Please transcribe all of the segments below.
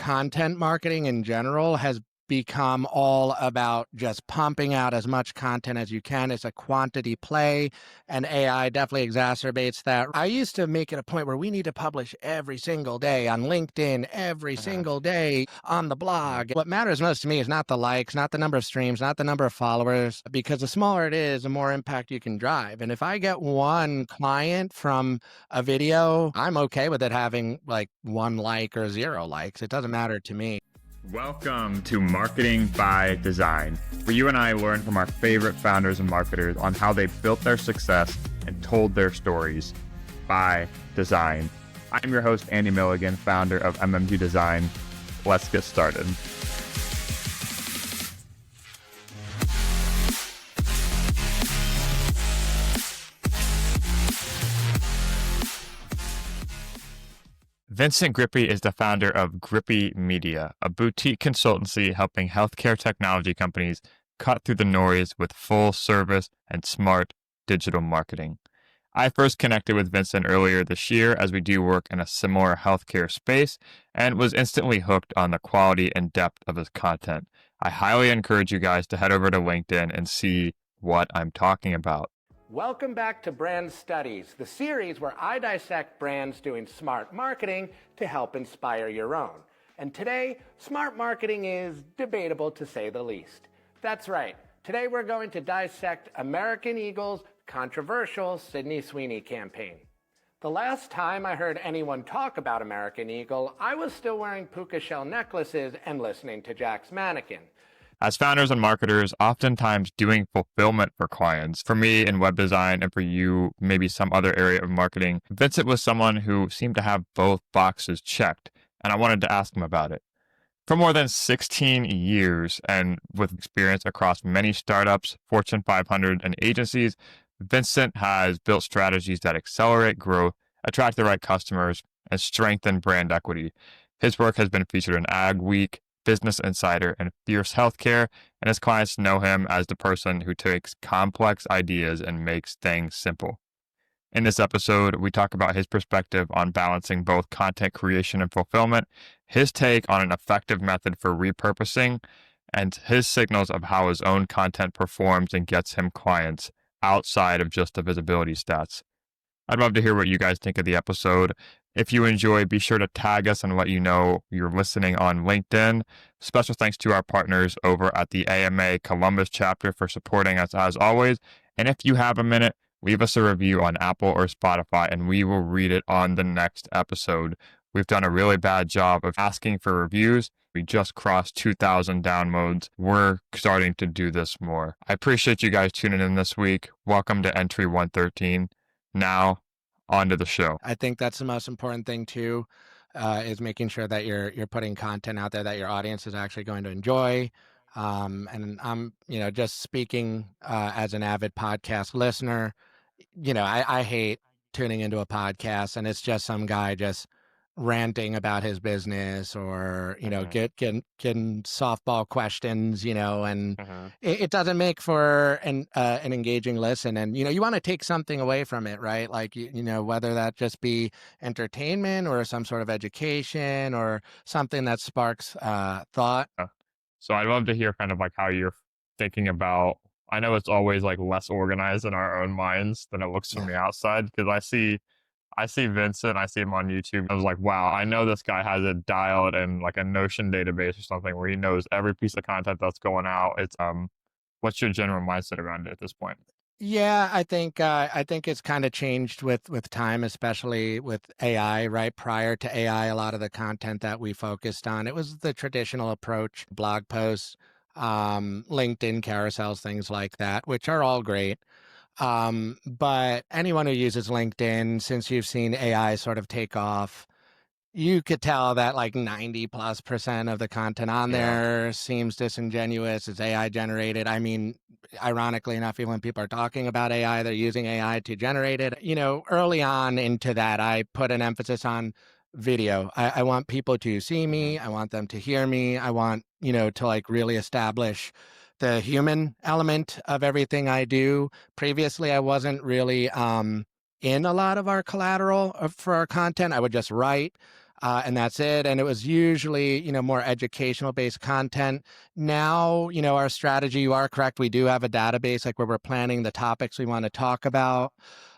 content marketing in general has become all about just pumping out as much content as you can. It's a quantity play, and AI definitely exacerbates that. I used to make it a point where we need to publish every single day on LinkedIn, every single day on the blog. What matters most to me is not the likes, not the number of streams, not the number of followers, because the smaller it is, the more impact you can drive. And if I get one client from a video, I'm okay with it having like 1 like or 0 likes. It doesn't matter to me. Welcome to Marketing by Design, where you and I learn from our favorite founders and marketers on how they built their success and told their stories by design. I'm your host, Andy Milligan, founder of MMG Design. Let's get started. Vincent Grippi is the founder of Grippi Media, a boutique consultancy helping healthcare technology companies cut through the noise with full service and smart digital marketing. I first connected with Vincent earlier this year as we do work in a similar healthcare space and was instantly hooked on the quality and depth of his content. I highly encourage you guys to head over to LinkedIn and see what I'm talking about. Welcome back to Brand Studies, the series where I dissect brands doing smart marketing to help inspire your own. And today, smart marketing is debatable to say the least. That's right. Today we're going to dissect American Eagle's controversial Sydney Sweeney campaign. The last time I heard anyone talk about American Eagle, I was still wearing puka shell necklaces and listening to Jack's Mannequin. As founders and marketers, oftentimes doing fulfillment for clients, for me in web design and for you, maybe some other area of marketing, Vincent was someone who seemed to have both boxes checked, and I wanted to ask him about it. For more than 16 years and with experience across many startups, Fortune 500, and agencies, Vincent has built strategies that accelerate growth, attract the right customers, and strengthen brand equity. His work has been featured in Ag Week, Business Insider, and Fierce Healthcare, and his clients know him as the person who takes complex ideas and makes things simple. In this episode, we talk about his perspective on balancing both content creation and fulfillment, his take on an effective method for repurposing, and his signals of how his own content performs and gets him clients outside of just the visibility stats. I'd love to hear what you guys think of the episode. If you enjoy, be sure to tag us and let you know you're listening on LinkedIn. Special thanks to our partners over at the AMA Columbus chapter for supporting us as always. And if you have a minute, leave us a review on Apple or Spotify and we will read it on the next episode. We've done a really bad job of asking for reviews. We just crossed 2,000 downloads. We're starting to do this more. I appreciate you guys tuning in this week. Welcome to Entry 113. Now, on to the show. I think that's the most important thing too, is making sure that you're putting content out there that your audience is actually going to enjoy. And I'm, just speaking as an avid podcast listener, I hate tuning into a podcast and it's just some guy just ranting about his business or, getting softball questions, and it doesn't make for an engaging listen. And, you want to take something away from it, right? Like, whether that just be entertainment or some sort of education or something that sparks thought. So I'd love to hear kind of like how you're thinking about, I know it's always like less organized in our own minds than it looks from the outside, because I see Vincent, I see him on YouTube. I was like, wow, I know this guy has it dialed in like a Notion database or something where he knows every piece of content that's going out. It's what's your general mindset around it at this point? Yeah, I think it's kind of changed with time, especially with AI, right? Prior to AI, a lot of the content that we focused on, it was the traditional approach, blog posts, LinkedIn carousels, things like that, which are all great. But anyone who uses LinkedIn, since you've seen AI sort of take off, you could tell that like 90+% of the content on there seems disingenuous, it's AI generated. I mean, ironically enough, even when people are talking about AI, they're using AI to generate it. Early on into that, I put an emphasis on video. I want people to see me. I want them to hear me. I want, to like really establish the human element of everything I do. Previously, I wasn't really in a lot of our collateral for our content. I would just write. and that's it. And it was usually, more educational based content. Now, our strategy, you are correct. We do have a database like where we're planning the topics we want to talk about.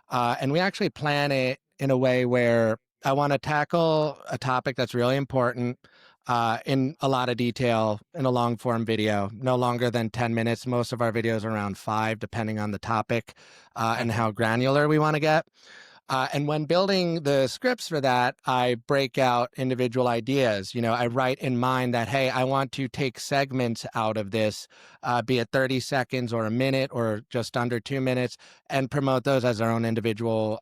And we actually plan it in a way where I want to tackle a topic that's really important in a lot of detail in a long form video, no longer than 10 minutes. Most of our videos are around 5, depending on the topic and Mm-hmm. how granular we want to get. And when building the scripts for that, I break out individual ideas. I write in mind that, hey, I want to take segments out of this, be it 30 seconds or a minute or just under 2 minutes, and promote those as their own individual,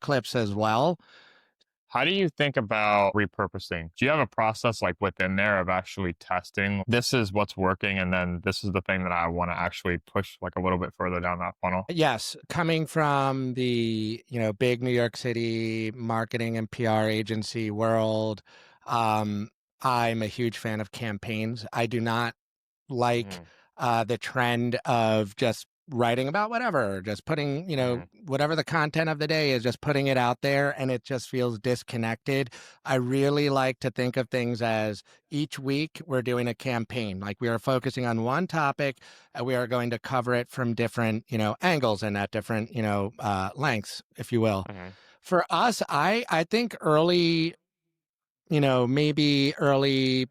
clips as well. How do you think about repurposing? Do you have a process like within there of actually testing this is what's working and then this is the thing that I want to actually push like a little bit further down that funnel? Yes, coming from the, big New York City marketing and PR agency world, um, I'm a huge fan of campaigns. I do not like Mm-hmm. the trend of just writing about whatever, just putting, Mm-hmm. whatever the content of the day is, just putting it out there, and it just feels disconnected. I really like to think of things as each week we're doing a campaign. Like we are focusing on one topic and we are going to cover it from different, angles and at different, lengths, if you will. Mm-hmm. For us, I think early, maybe early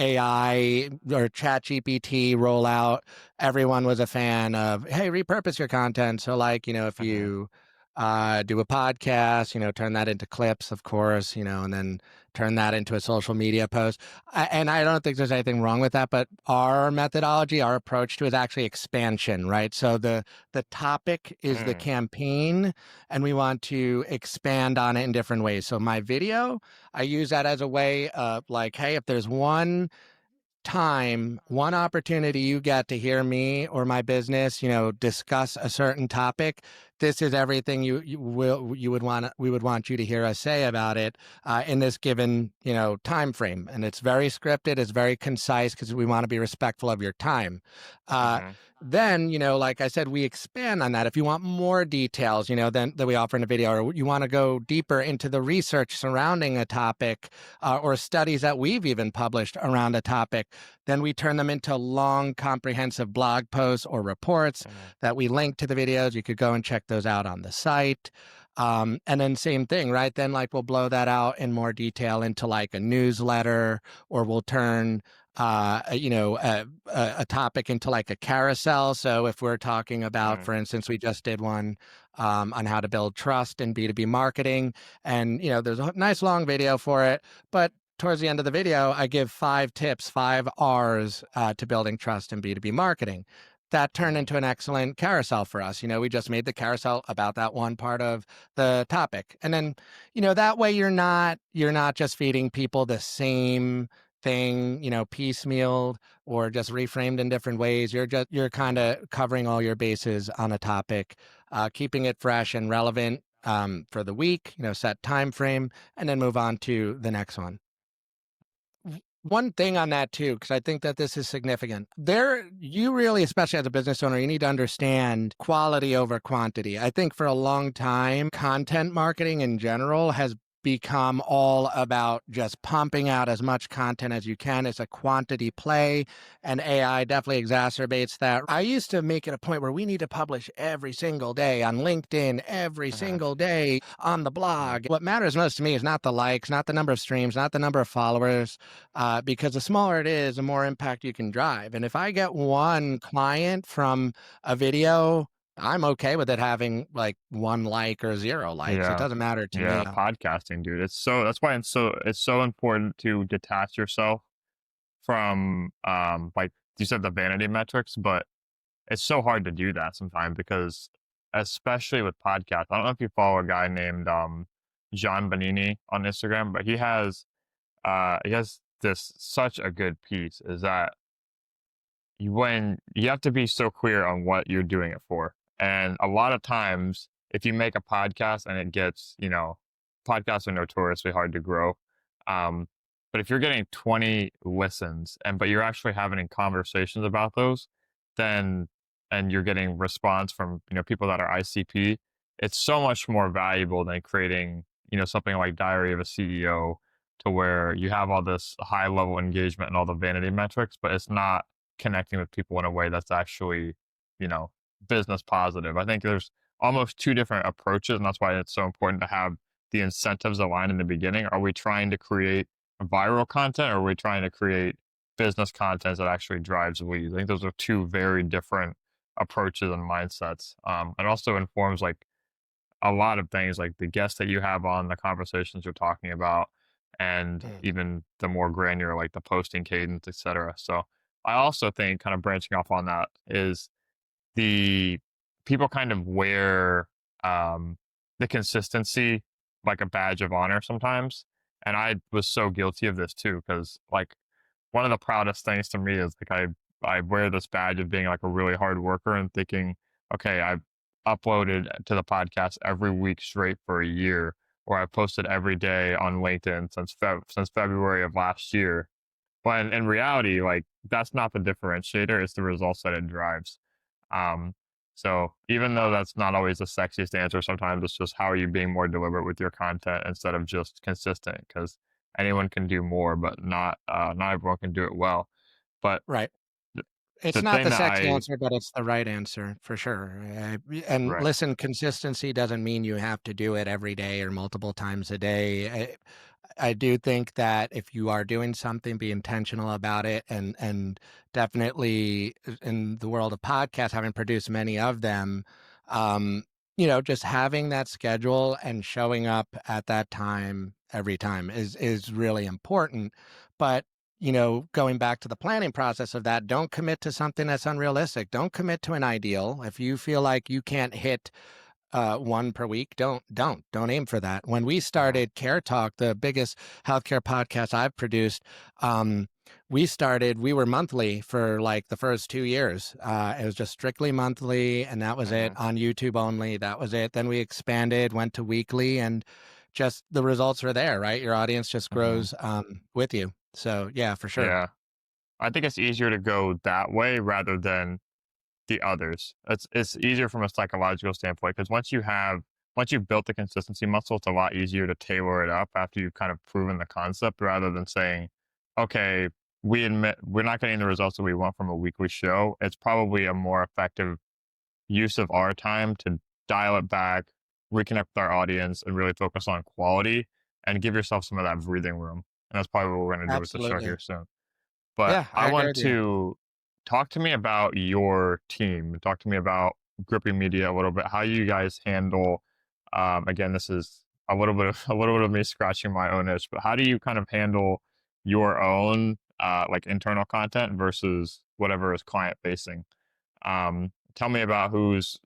AI or chat GPT rollout, everyone was a fan of, hey, repurpose your content. So like, if Mm-hmm. you do a podcast, turn that into clips, of course, and then turn that into a social media post. And I don't think there's anything wrong with that, but our methodology, our approach to it is actually expansion, right? So the topic is the campaign and we want to expand on it in different ways. So my video, I use that as a way of like, hey, if there's one opportunity you get to hear me or my business, discuss a certain topic, this is everything we would want you to hear us say about it in this given, time frame. And it's very scripted, it's very concise because we want to be respectful of your time. Uh, Mm-hmm. then, like I said, we expand on that. If you want more details, then that we offer in a video, or you want to go deeper into the research surrounding a topic or studies that we've even published around a topic, then we turn them into long, comprehensive blog posts or reports Mm-hmm. that we link to the videos. You could go and check those out on the site. And then same thing, right? Then like we'll blow that out in more detail into like a newsletter, or we'll turn a topic into like a carousel. So if we're talking about, Mm-hmm. for instance, we just did one on how to build trust in B2B marketing, and there's a nice long video for it, but towards the end of the video, I give 5 tips, 5 R's to building trust in B2B marketing. That turned Mm-hmm. into an excellent carousel for us. We just made the carousel about that one part of the topic. And then, that way you're not just feeding people the same thing, piecemealed or just reframed in different ways. You're kind Mm-hmm. of covering all your bases on a topic, keeping it fresh and relevant for the week, set time frame, and then move on to the next one. One thing on that too, because I think that this is significant. You really, especially as a business owner, you need to understand quality over quantity. I think for a long time, content marketing in general has become all about just pumping out as much content as you can. It's a quantity play, and AI definitely exacerbates that. I used to make it a point where we need to publish every single day on LinkedIn, every Mm-hmm. single day on the blog. What matters most to me is not the likes, not the number of streams, not the number of followers, because the smaller it is, the more impact you can drive. And if I get one client from a video, I'm okay with it having like 1 like or 0 likes. It Yeah. doesn't matter to Yeah. me. Podcasting, dude. That's why it's so important to detach yourself from like you said the vanity metrics, but it's so hard to do that sometimes because especially with podcasts. I don't know if you follow a guy named John Bonini on Instagram, but he has this such a good piece is that when you have to be so clear on what you're doing it for. And a lot of times, if you make a podcast and it gets, podcasts are notoriously hard to grow. Um, but if you're getting 20 listens but you're actually having conversations about those, then, and you're getting response from, people that are ICP, it's so much more valuable than creating something like Diary of a CEO, to where you have all this high level engagement and all the vanity metrics, but it's not connecting with people in a way that's actually, you know, business positive. I think there's almost two different approaches, and that's why it's so important to have the incentives aligned in the beginning. Are we trying to create viral content, or are we trying to create business content that actually drives leads? I think those are two very different approaches and mindsets. It also informs like a lot of things, like the guests that you have on, the conversations you're talking about, and Mm. even the more granular, like the posting cadence, etc. So I also think, kind of branching off on that, is the people kind of wear the consistency like a badge of honor sometimes. And I was so guilty of this too, because like one of the proudest things to me is like I wear this badge of being like a really hard worker and thinking, okay, I've uploaded to the podcast every week straight for a year, or I've posted every day on LinkedIn since February of last year. But in reality, like that's not the differentiator; it's the results that it drives. Um, so even though that's not always the sexiest answer, sometimes it's just how are you being more deliberate with your content instead of just consistent, because anyone can do more, but not everyone can do it well. But Right. th- It's the not thing the that sexy I answer, but it's the right answer for sure. And right, listen, consistency doesn't mean you have to do it every day or multiple times a day. I do think that if you are doing something, be intentional about it, and definitely in the world of podcasts, having produced many of them, um, just having that schedule and showing up at that time every time is really important. But going back to the planning process of that, don't commit to something that's unrealistic. Don't commit to an ideal. If you feel like you can't hit one per week, don't aim for that. When we mhm, started Care Talk, the biggest healthcare podcast I've produced, um, we were monthly for like the first 2 years. It was just strictly monthly, and that was it, mhm, on YouTube only. That was it. Then we expanded, went to weekly, and just the results are there, right? Your audience just mhm. grows with you. So yeah, for sure. Yeah, I think it's easier to go that way rather than the others. It's easier from a psychological standpoint, because once you've built the consistency muscle, it's a lot easier to tailor it up after you've kind of proven the concept, rather than saying, okay, we admit we're not getting the results that we want from a weekly show. It's probably a more effective use of our time to dial it back, reconnect with our audience, and really focus on quality and give yourself some of that breathing room. And that's probably what we're going to do with the show Absolutely. here soon. But Yeah, I I agree want with you. to talk to me about your team. Talk to me about Grippi Media a little bit. How you guys handle. Again, this is a little bit of a little bit of me scratching my own itch. But how do you kind of handle your own like internal content versus whatever is client facing? Tell me about who's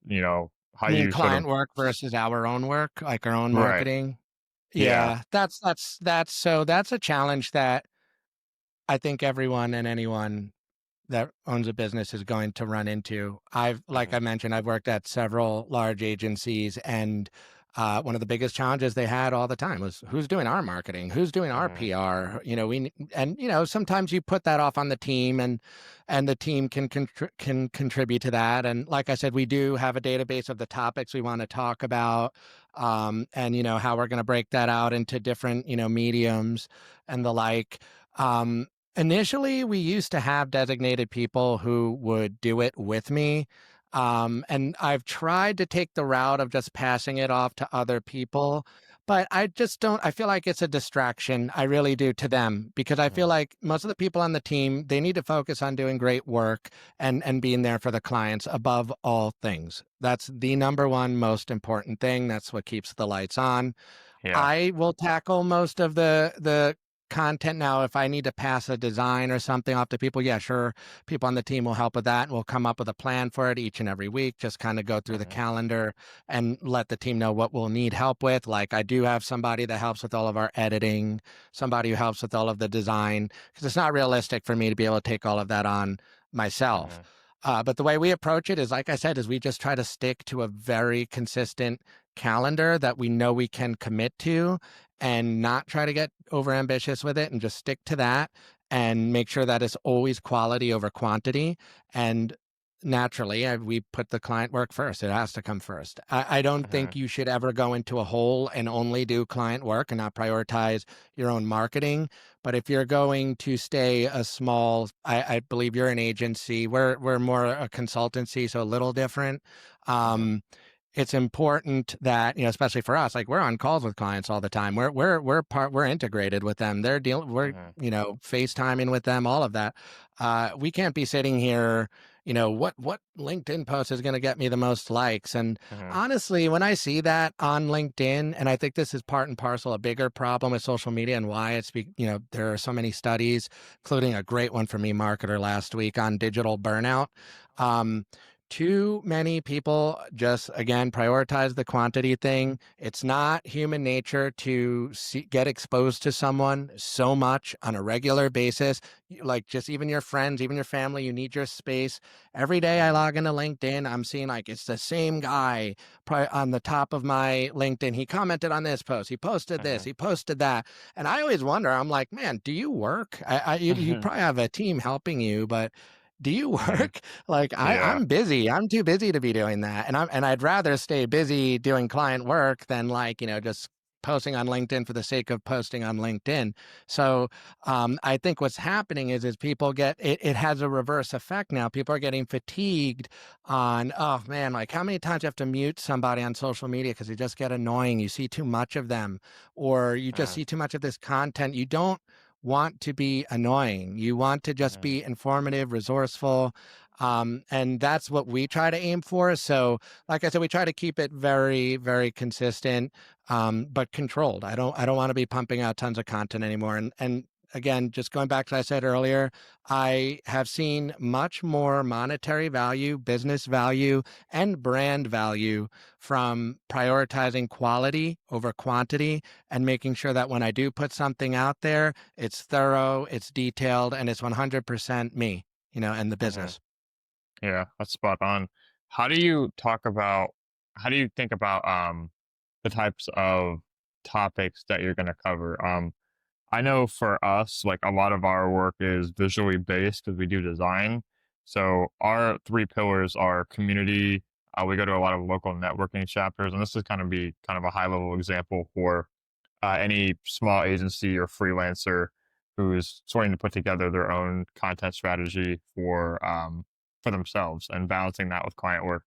how I mean, you sort of client work versus our own work, like our own right. marketing. Yeah. Yeah, that's a challenge that I think everyone and anyone that owns a business is going to run into. Like Hmm. I mentioned, I've worked at several large agencies, and one of the biggest challenges they had all the time was who's doing our marketing, who's doing our Hmm. PR. Sometimes you put that off on the team, and the team can contribute to that. And like I said, we do have a database of the topics we want to talk about, and how we're going to break that out into different mediums and the like. Um, Initially, we used to have designated people who would do it with me. And I've tried to take the route of just passing it off to other people, but I just don't, I feel like it's a distraction. I really do, to them, because I feel Hmm. like most of the people on the team, they need to focus on doing great work and being there for the clients above all things. That's the number one most important thing. That's what keeps the lights on. Yeah. I will tackle most of the content now. If I need to pass a design or something off to people, yeah, sure. People on the team will help with that, and we'll come up with a plan for it each and every week. Just kind of go through the Hmm. calendar and let the team know what we'll need help with. Like, I do have somebody that helps with all of our editing, somebody who helps with all of the design, because it's not realistic for me to be able to take all of that on myself. Hmm. But the way we approach it is, like I said, is we just try to stick to a very consistent calendar that we know we can commit to, and not try to get over ambitious with it, and just stick to that and make sure that it's always quality over quantity. And naturally, we put the client work first. It has to come first. I don't Hmm. think you should ever go into a hole and only do client work and not prioritize your own marketing. But if you're going to stay a small, I believe you're an agency. We're more a consultancy, so a little different. Hmm. Um, it's important that, especially for us, like we're on calls with clients all the time. We're integrated with them. We're, Hmm. FaceTiming with them, all of that. We can't be sitting here, what LinkedIn post is going to get me the most likes. And Hmm. honestly, when I see that on LinkedIn, and I think this is part and parcel a bigger problem with social media and why there are so many studies, including a great one from eMarketer last week on digital burnout. Um, Too many people just, again, prioritize the quantity thing. It's not human nature to get exposed to someone so much on a regular basis. Like just even your friends, even your family, you need your space. Every day I Hmm. log into LinkedIn, I'm seeing like it's the same guy on the top of my LinkedIn. He commented on this post. He posted this. Hmm. He posted that. And I always wonder, I'm like, man, do you work? You Hmm. probably have a team helping you, but do you Hmm. work? Like Yeah. I'm busy. I'm too busy to be doing that. And I'd rather stay busy doing client work than like, just posting on LinkedIn for the sake of posting on LinkedIn. So I think what's happening is people it has a reverse effect now. People are getting fatigued on, oh man, like how many times you have to mute somebody on social media because they just get annoying. You see too much of them, or you just Hmm. see too much of this content. You don't want to be annoying. You want to just Hmm. be informative, resourceful. And that's what we try to aim for. So, like I said, we try to keep it very, very consistent, but controlled. I don't want to be pumping out tons of content anymore. And again, just going back to what I said earlier, I have seen much more monetary value, business value, and brand value from prioritizing quality over quantity and making sure that when I do put something out there, it's thorough, it's detailed, and it's 100% me, and the Hmm. business. Yeah, that's spot on. How do you talk about, how do you think about the types of topics that you're going to cover? I know for us, like a lot of our work is visually based because we do design. So our three pillars are community. We go to a lot of local networking chapters, and this is kind of be kind of a high level example for any small agency or freelancer who's starting to put together their own content strategy for themselves and balancing that with client work.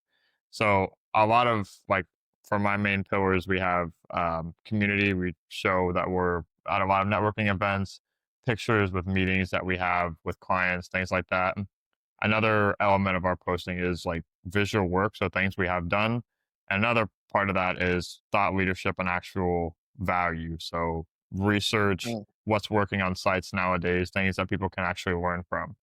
So a lot of like for my main pillars, we have community. We show that we're at a lot of networking events, pictures with meetings that we have with clients, things like that. Another element of our posting is like visual work, so things we have done. Another part of that is thought leadership and actual value. So research, Mm. what's working on sites nowadays, things that people can actually learn from.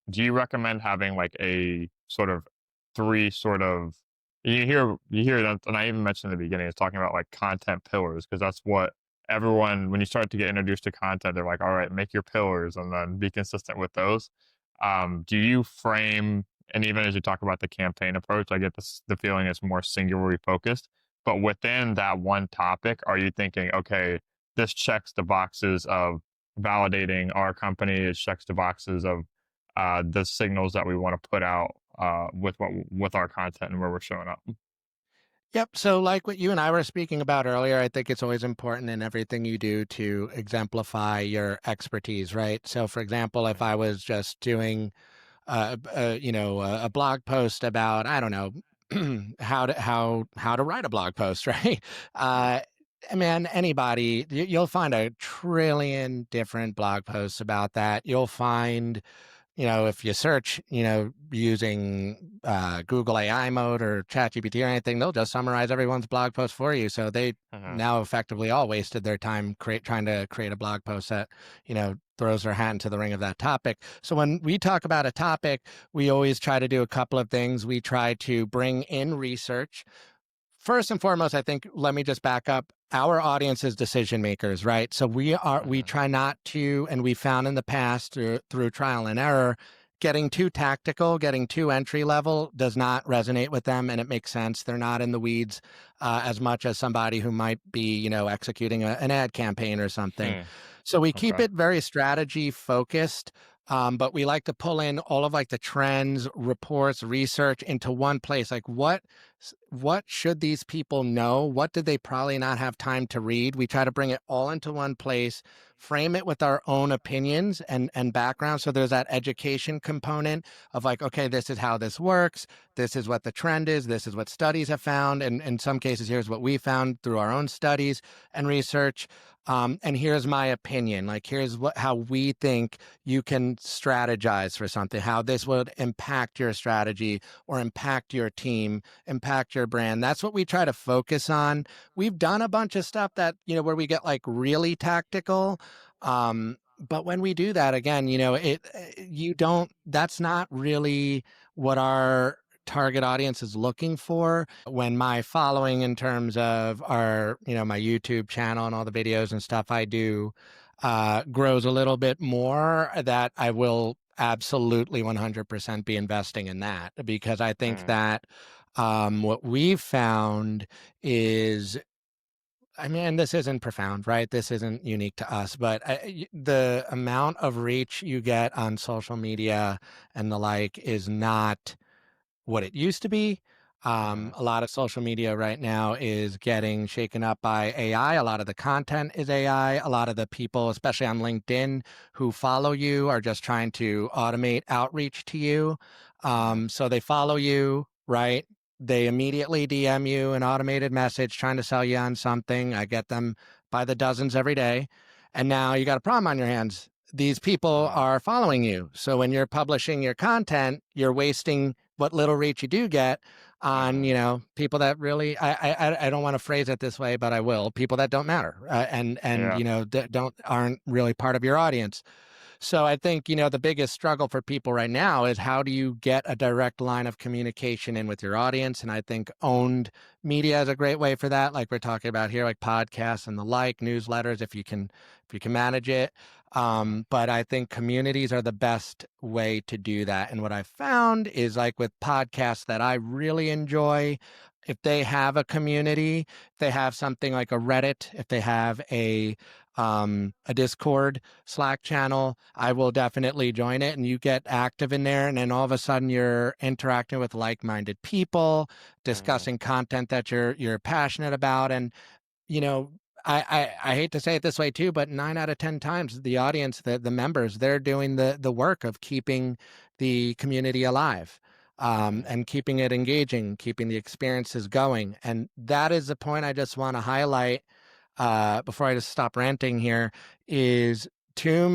Do you recommend having like a sort of three sort of you hear that, and I even mentioned in the beginning, is talking about like content pillars because that's what everyone when you start to get introduced to content, they're like, all right, make your pillars and then be consistent with those. Do you frame and even as you talk about the campaign approach, I get the feeling it's more singularly focused. But within that one topic, are you thinking, okay, this checks the boxes of validating our company, it checks the boxes of the signals that we want to put out with our content and where we're showing up. Yep. So, like what you and I were speaking about earlier, I think it's always important in everything you do to exemplify your expertise, right? So, for example, if I was just doing, a blog post about, I don't know, how to write a blog post, right? Mhm. Uh, Man, anybody, you'll find a trillion different blog posts about that. You'll find, if you search, using Google AI mode or ChatGPT or anything, they'll just summarize everyone's blog post for you. So they Mhm. now effectively all wasted their time trying to create a blog post that, throws their hat into the ring of that topic. So when we talk about a topic, we always try to do a couple of things. We try to bring in research. First and foremost, I think, let me just back up. Our audience is decision makers, right? So we Mhm. try not to, and we found in the past through trial and error, getting too tactical, getting too entry level does not resonate with them, and it makes sense. They're not in the weeds as much as somebody who might be, executing an ad campaign or something. Hmm. So we keep Okay. it very strategy focused. But we like to pull in all of like the trends, reports, research into one place. Like what should these people know? What did they probably not have time to read? We try to bring it all into one place, frame it with our own opinions and background. So there's that education component of like, okay, this is how this works. This is what the trend is. This is what studies have found. And in some cases, here's what we found through our own studies and research. And here's my opinion. Like, here's how we think you can strategize for something, how this would impact your strategy or impact your team, impact your brand. That's what we try to focus on. We've done a bunch of stuff that, where we get like really tactical. But when we do that, again, that's not really what our target audience is looking for. When my following in terms of my YouTube channel and all the videos and stuff I do grows a little bit more, that I will absolutely 100% be investing in that, because I think that what we've found is, I mean, this isn't profound, right? This isn't unique to us, but the amount of reach you get on social media and the like is not what it used to be. A lot of social media right now is getting shaken up by AI. A lot of the content is AI. A lot of the people, especially on LinkedIn, who follow you are just trying to automate outreach to you. So they follow you, right? They immediately DM you an automated message trying to sell you on something. I get them by the dozens every day. And now you got a problem on your hands. These people are following you. So when you're publishing your content, you're wasting what little reach you do get on, people that really, I don't want to phrase it this way, but I will, people that don't matter, that aren't really part of your audience. So I think, the biggest struggle for people right now is how do you get a direct line of communication in with your audience? And I think owned media is a great way for that. Like we're talking about here, like podcasts and the like, newsletters, if you can manage it. But I think communities are the best way to do that. And what I found is, like with podcasts that I really enjoy, if they have a community, if they have something like a Reddit, if they have a Discord, Slack channel, I will definitely join it, and you get active in there. And then all of a sudden you're interacting with like-minded people, discussing content that you're passionate about. And, I hate to say it this way too, but 9 out of 10 times the audience, the members, they're doing the work of keeping the community alive. And keeping it engaging, keeping the experiences going. And that is the point I just want to highlight before I just stop ranting here, is too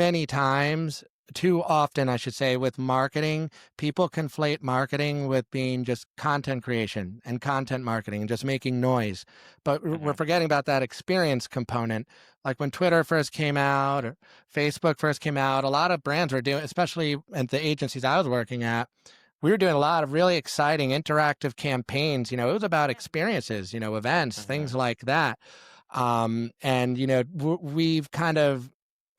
often, I should say, with marketing, people conflate marketing with being just content creation and content marketing and just making noise. But we're forgetting about that experience component. Like when Twitter first came out or Facebook first came out, a lot of brands were doing, especially at the agencies I was working at, we were doing a lot of really exciting interactive campaigns. It was about experiences, events, things like that. We've kind of,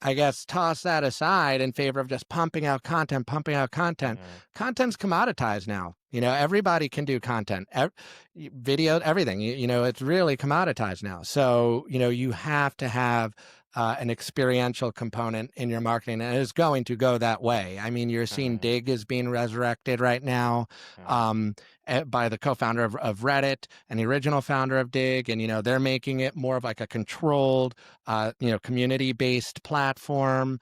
I guess, tossed that aside in favor of just pumping out content. Content's commoditized now. Everybody can do content, video, everything. It's really commoditized now. So, you have to have an experiential component in your marketing, and it's going to go that way. I mean, you're seeing Dig is being resurrected right now by the co-founder of Reddit and the original founder of Dig, and they're making it more of like a controlled, community-based platform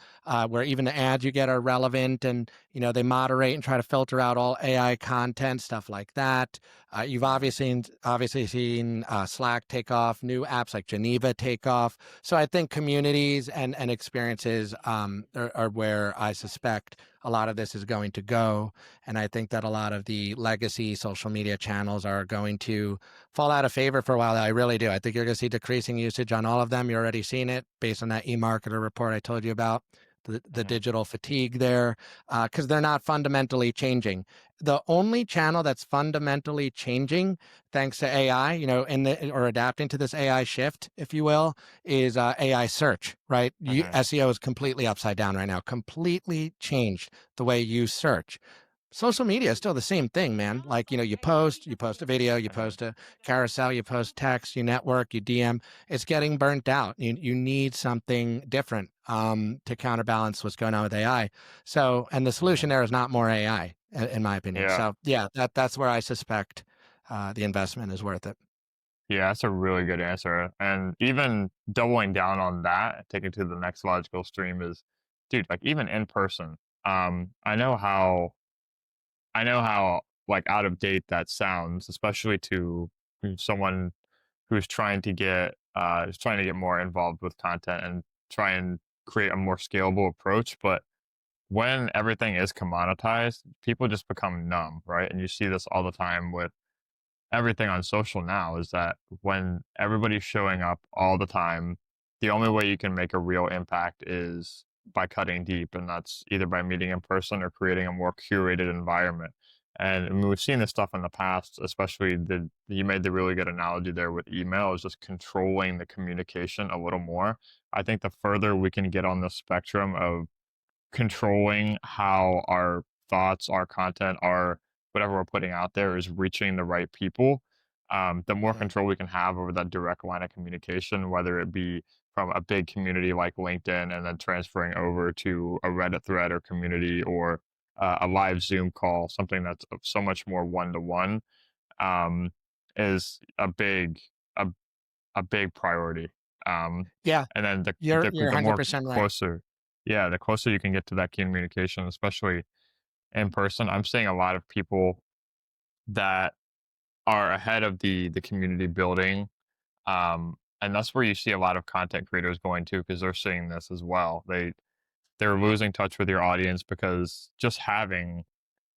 where even the ads you get are relevant, and they moderate and try to filter out all AI content, stuff like that. You've obviously seen Slack take off, new apps like Geneva take off. So I think communities and experiences are where I suspect a lot of this is going to go. And I think that a lot of the legacy social media channels are going to fall out of favor for a while. I really do. I think you're going to see decreasing usage on all of them. You're already seeing it based on that eMarketer report I told you about. The digital fatigue there, because they're not fundamentally changing. The only channel that's fundamentally changing, thanks to AI, or adapting to this AI shift, if you will, is AI search, right? SEO is completely upside down right now, completely changed the way you search. social media is still the same thing, man. Like, you post a video, you Mhm. post a carousel, you post text, you network, you DM. It's getting burnt out. You need something different to counterbalance what's going on with AI. So, and the solution Mhm. there is not more AI, in my opinion. Yeah. So, yeah, that's where I suspect the investment is worth it. Yeah, that's a really good answer. And even doubling down on that, taking it to the next logical stream is, dude, like even in person. I know how like out of date that sounds, especially to someone who's trying to get more involved with content and try and create a more scalable approach. But when everything is commoditized, people just become numb, right? And you see this all the time with everything on social now is that when everybody's showing up all the time, the only way you can make a real impact is by cutting deep, and that's either by meeting in person or creating a more curated environment. And I mean, we've seen this stuff in the past, especially you made the really good analogy there with email, is just controlling the communication a little more. I think the further we can get on the spectrum of controlling how our thoughts, our content, our whatever we're putting out there is reaching the right people, the more Yeah. control we can have over that direct line of communication, whether it be from a big community like LinkedIn and then transferring over to a Reddit thread or community or a live Zoom call, something that's so much more one to one, is a, a big priority. Um, Yeah, and then you're the more 100% right. closer, yeah, the closer you can get to that communication, especially in person. I'm seeing a lot of people that are ahead of the community building, and that's where you see a lot of content creators going to because they're seeing this as well. They're losing touch with your audience because just having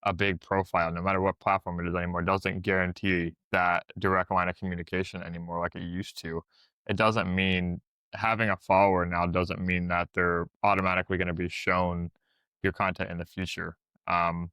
a big profile, no matter what platform it is anymore, doesn't guarantee that direct line of communication anymore like it used to. It doesn't mean having a follower now doesn't mean that they're automatically going to be shown your content in the future. Um,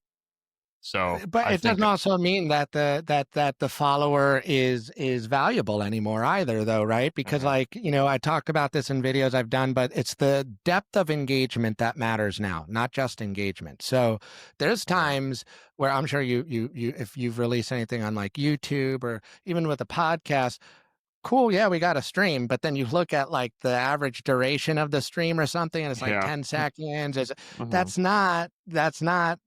so But I it think, doesn't also mean that the follower is valuable anymore either, though, right? Because, mhm, like, I talked about this in videos I've done, but it's the depth of engagement that matters now, not just engagement. So there's mhm, times where I'm sure you if you've released anything on like YouTube or even with a podcast, cool, yeah, we got a stream, but then you look at like the average duration of the stream or something, and it's like yeah, 10 seconds. mhm, That's not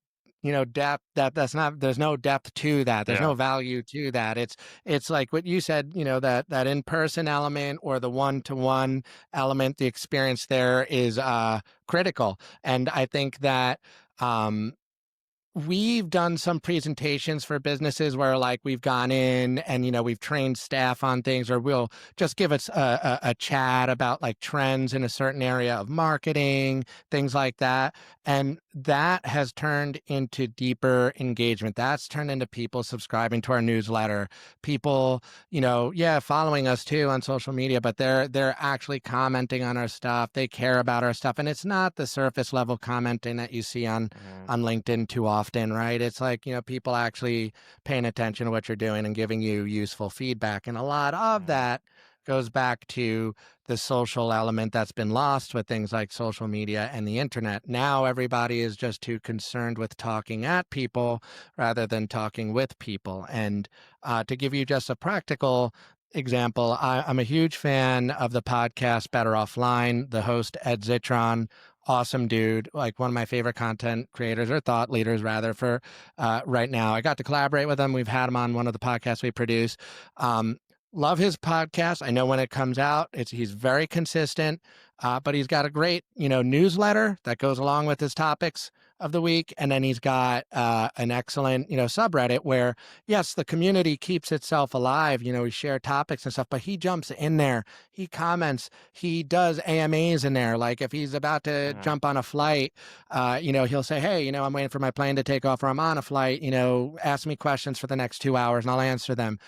depth. That's not. There's no depth to that. There's yeah, no value to that. It's like what you said. That in person element or the one to one element. The experience there is critical, and I think that. Um, We've done some presentations for businesses where like we've gone in and we've trained staff on things, or we'll just give us a chat about like trends in a certain area of marketing, things like that. And that has turned into deeper engagement. That's turned into people subscribing to our newsletter, people, yeah, following us too on social media, but they're actually commenting on our stuff. They care about our stuff. And it's not the surface level commenting that you see on mhm, LinkedIn too often, right? It's like, people actually paying attention to what you're doing and giving you useful feedback. And a lot of mhm, that goes back to the social element that's been lost with things like social media and the internet. Now everybody is just too concerned with talking at people rather than talking with people. And to give you just a practical example, I'm a huge fan of the podcast Better Offline. The host, Ed Zitron, awesome dude, like one of my favorite content creators or thought leaders rather for right now. I got to collaborate with him. We've had him on one of the podcasts we produce. um, love his podcast. I know when it comes out, he's very consistent, but he's got a great newsletter that goes along with his topics of the week, and then he's got an excellent subreddit where, yes, the community keeps itself alive. We share topics and stuff, but he jumps in there, he comments, he does AMAs in there. Like if he's about to mhm, jump on a flight, he'll say, hey, I'm waiting for my plane to take off or I'm on a flight, ask me questions for the next 2 hours and I'll answer them.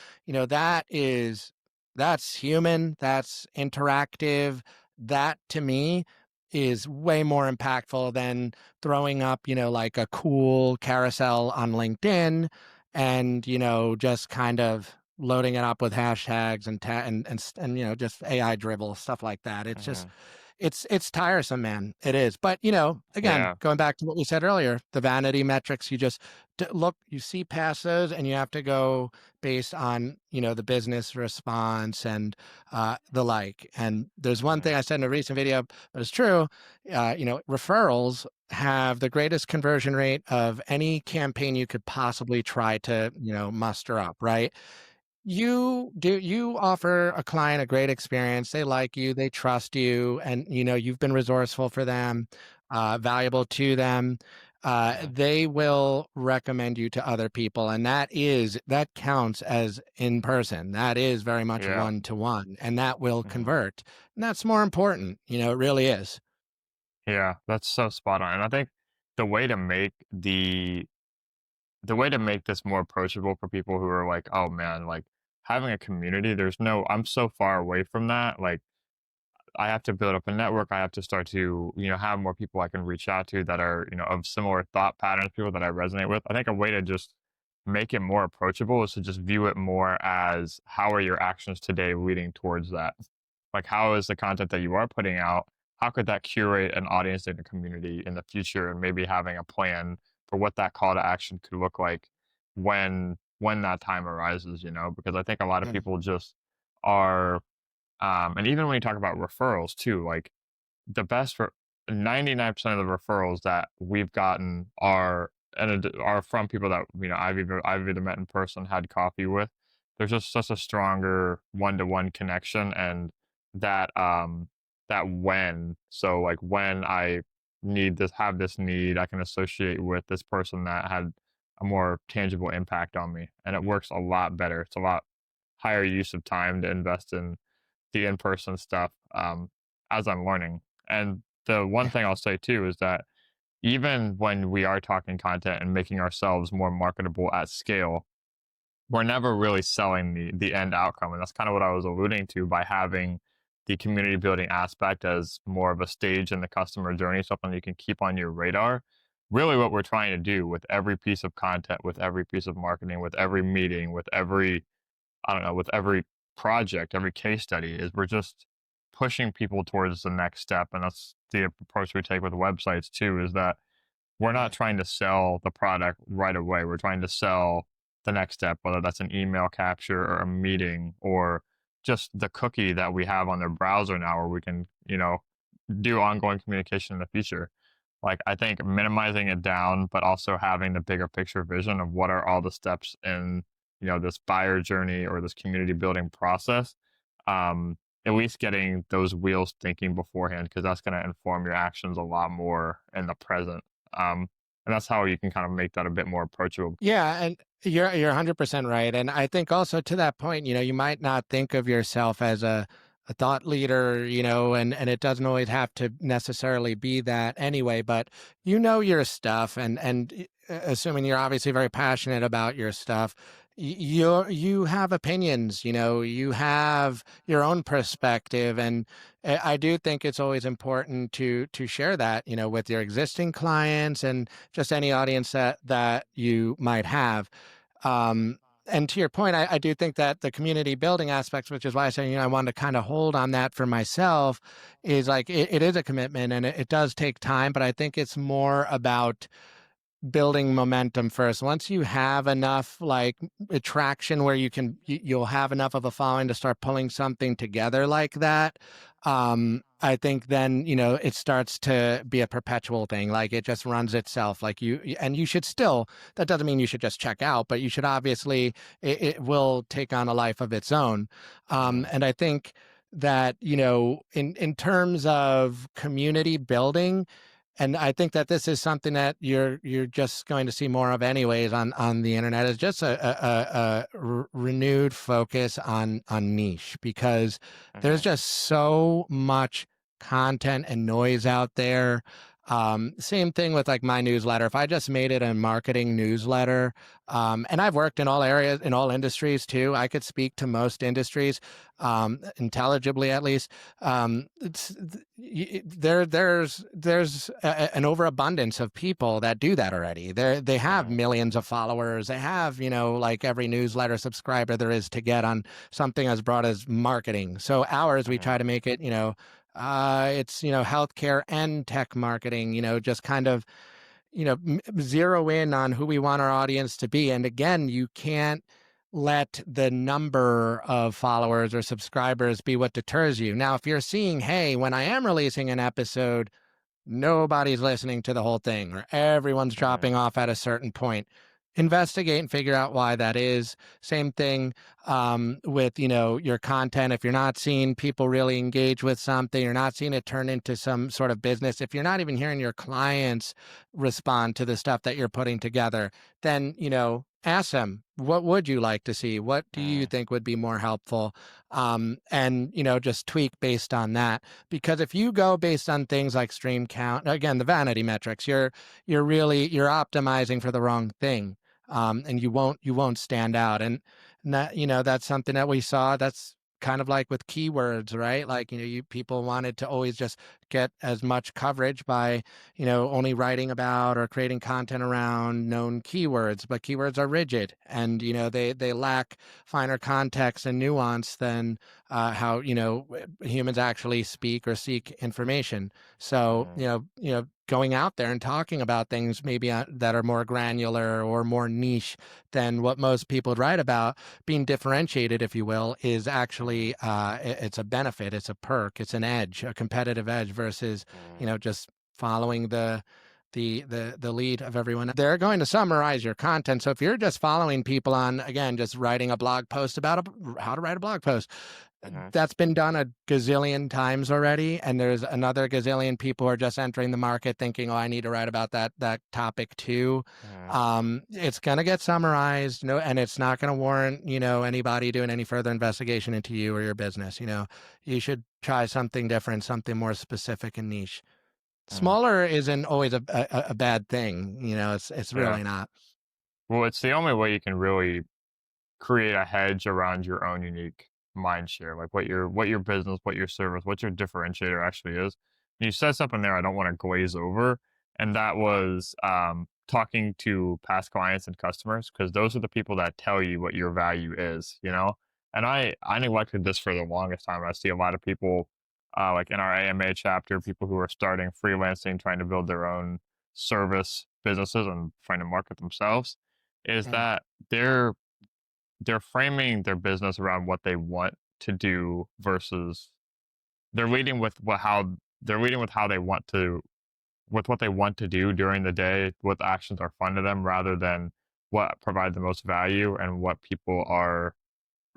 That's human, that's interactive. That to me is way more impactful than throwing up, like a cool carousel on LinkedIn and, just kind of loading it up with hashtags and just AI dribble, stuff like that. It's just, mhm. it's tiresome, man. It is. But, again, Yeah. going back to what we said earlier, the vanity metrics, you just look, you see past those, and you have to go based on, the business response and the like. And there's one thing Mhm. I said in a recent video, but it's true. Referrals have the greatest conversion rate of any campaign you could possibly try to, muster up, right? You offer a client a great experience. They like you, they trust you, and you've been resourceful for them, valuable to them. Mhm. They will recommend you to other people, and that counts as in person. That is very much Yeah. one to one, and that will Mhm. convert. And that's more important. It really is. Yeah, that's so spot on. And I think the way to make the way to make this more approachable for people who are like, oh man, like having a community, I'm so far away from that. Like I have to build up a network. I have to start to, have more people I can reach out to that are, of similar thought patterns, people that I resonate with. I think a way to just make it more approachable is to just view it more as how are your actions today leading towards that? Like, how is the content that you are putting out? How could that curate an audience and a community in the future? And maybe having a plan for what that call to action could look like when that time arises, because I think a lot of Mm. people just are and even when you talk about referrals too, like the best for 99% of the referrals that we've gotten are from people that I've either met in person, had coffee with. There's just such a stronger one-to-one connection, and that when I have this need, I can associate with this person that had a more tangible impact on me, and it works a lot better. It's a lot higher use of time to invest in the in-person stuff as I'm learning. And the one Yeah. thing I'll say too is that even when we are talking content and making ourselves more marketable at scale, we're never really selling the end outcome. And that's kind of what I was alluding to by having the community building aspect as more of a stage in the customer journey, something you can keep on your radar. Really, what we're trying to do with every piece of content, with every piece of marketing, with every meeting, with every I don't know, with every project, every case study is we're just pushing people towards the next step. And that's the approach we take with websites too, is that we're not Yeah. trying to sell the product right away. We're trying to sell the next step, whether that's an email capture or a meeting or just the cookie that we have on their browser now where we can, do ongoing communication in the future. Like I think minimizing it down, but also having the bigger picture vision of what are all the steps in, this buyer journey or this community building process. Um, at least getting those wheels thinking beforehand, because that's going to inform your actions a lot more in the present. And that's how you can kind of make that a bit more approachable. Yeah, and you're 100% right. And I think also to that point, you might not think of yourself as a thought leader, and it doesn't always have to necessarily be that anyway, but your stuff, and assuming you're obviously very passionate about your stuff, you have opinions, you have your own perspective, and I do think it's always important to share that, with your existing clients and just any audience that you might have. Um, and to your point, I do think that the community building aspects, which is why I say, I wanted to kind of hold on that for myself, is like it is a commitment and it does take time, but I think it's more about building momentum first. Once you have enough like attraction where you'll have enough of a following to start pulling something together like that. I think then, it starts to be a perpetual thing. Like it just runs itself. Like and you should still, that doesn't mean you should just check out, but you should obviously, it will take on a life of its own. Mhm. And I think that, in terms of community building, and I think that this is something that you're just going to see more of anyways on the internet, is just a renewed focus on niche, because there's Mhm. just so much content and noise out there. Same thing with like my newsletter. If I just made it a marketing newsletter, and I've worked in all areas, in all industries too, I could speak to most industries, intelligibly at least. There's an overabundance of people that do that already. They have Mhm. millions of followers. They have, like every newsletter subscriber there is to get on something as broad as marketing. So ours, we Mhm. try to make it, It's, healthcare and tech marketing, just kind of, zero in on who we want our audience to be. And again, you can't let the number of followers or subscribers be what deters you. Now, if you're seeing, hey, when I am releasing an episode, nobody's listening to the whole thing or everyone's Mm, dropping off at a certain point, investigate and figure out why that is. Same thing with your content. If you're not seeing people really engage with something, you're not seeing it turn into some sort of business, if you're not even hearing your clients respond to the stuff that you're putting together, then ask them, what would you like to see? What do you mm, think would be more helpful? And just tweak based on that. Because if you go based on things like stream count, again, the vanity metrics, you're optimizing for the wrong thing. And you won't stand out. And that, that's something that we saw. That's kind of like with keywords, right? Like, you people wanted to always just get as much coverage by, only writing about or creating content around known keywords, but keywords are rigid and, they lack finer context and nuance than how, humans actually speak or seek information. So, mm, going out there and talking about things maybe that are more granular or more niche than what most people would write about, being differentiated, if you will, is mm, actually it's a benefit, it's a perk, it's an edge, a competitive edge versus mm, just following the lead of everyone. They're going to summarize your content. So if you're just following people on, again, just writing a blog post about how to write a blog post, mhm, that's been done a gazillion times already, and there's another gazillion people who are just entering the market thinking, oh, I need to write about that topic too. mhm, It's going to get summarized, and it's not going to warrant anybody doing any further investigation into you or your business. You should try something different, something more specific and niche. mm. Smaller isn't always a bad thing. It's Yeah. really not. Well, it's the only way you can really create a hedge around your own unique mind share, like what your business, what your service, what your differentiator actually is. You said something there I don't want to glaze over, and that was talking to past clients and customers because those are the people that tell you what your value is, you know. And I neglected this for the longest time. I see a lot of people like in our AMA chapter, people who are starting freelancing, trying to build their own service businesses and trying to market themselves, is Mm. that they're framing their business around what they want to do versus they're leading with how they want to with what they want to do during the day, what actions are fun to them rather than what provide the most value and what people are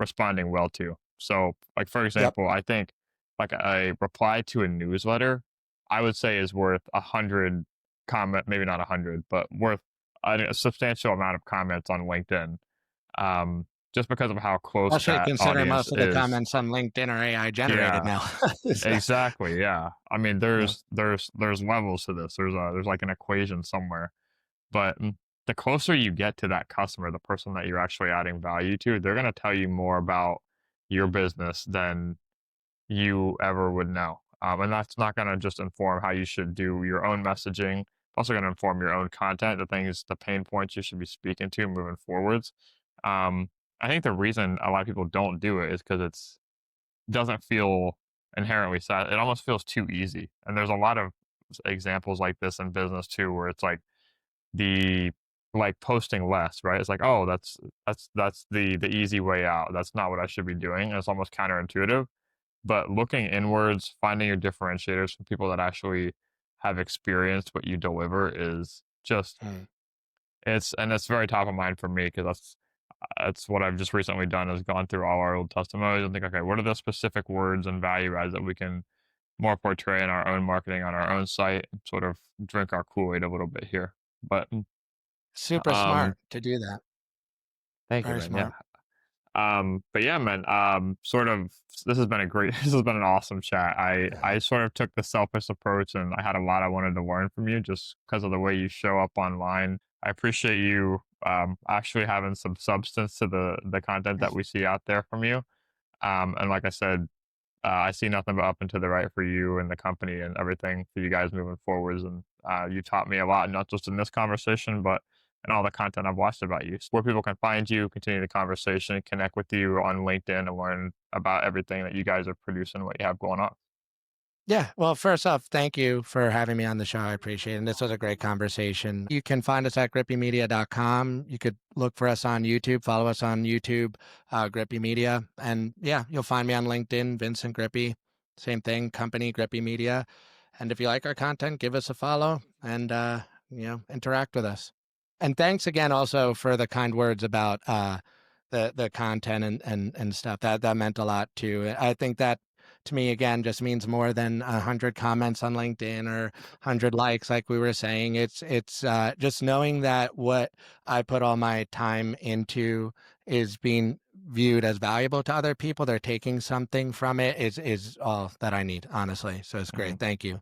responding well to. So, like for Yep. example, I think like a reply to a newsletter, I would say is worth 100 comment, maybe not 100, but worth a substantial amount of comments on LinkedIn, just because of how close Especially that considering audience most of the is. comments on LinkedIn are AI generated Yeah, now. So, exactly. Yeah, I mean, yeah. there's levels to this. There's like an equation somewhere, but the closer you get to that customer, the person that you're actually adding value to, they're going to tell you more about your business than you ever would know. And that's not going to just inform how you should do your own messaging. It's also going to inform your own content, the pain points you should be speaking to moving forwards. Um, I think the reason a lot of people don't do it is because it's doesn't feel inherently sad. It almost feels too easy. And there's a lot of examples like this in business too, where it's like the like posting less, right? It's like, oh, that's the easy way out. That's not what I should be doing. And it's almost counterintuitive. But looking inwards, finding your differentiators from people that actually have experienced what you deliver is just Mm. it's very top of mind for me because that's what I've just recently done is gone through all our old testimonials and think, okay, what are the specific words and value adds that we can more portray in our own marketing on our own site and sort of drink our Kool-Aid a little bit here. But Super um smart to do that. thank you, Very man. Yeah. smart. But yeah, man, sort of this has been a great this has been an awesome chat. I sort of took the selfish approach and I had a lot I wanted to learn from you just because of the way you show up online. I appreciate you actually having some substance to the content that we see out there from you. And like I said, I see nothing but up and to the right for you and the company and everything for you guys moving forwards. And you taught me a lot, not just in this conversation, but in all the content I've watched about you. So where people can find you, continue the conversation, connect with you on LinkedIn, and learn about everything that you guys are producing, what you have going on. Yeah. Well, first off, thank you for having me on the show. I appreciate it. And this was a great conversation. You can find us at grippimedia.com. You could look for us on YouTube, follow us on YouTube, Grippi Media. And yeah, you'll find me on LinkedIn, Vincent Grippi. Same thing, company, Grippi Media. And if you like our content, give us a follow and, interact with us. And thanks again also for the kind words about the content and stuff. That meant a lot too. I think that to me again just means more than 100 comments on LinkedIn or 100 likes, like we were saying. It's just knowing that what I put all my time into is being viewed as valuable to other people. They're taking something from it is all that I need, honestly. So it's great. Mhm. Thank you.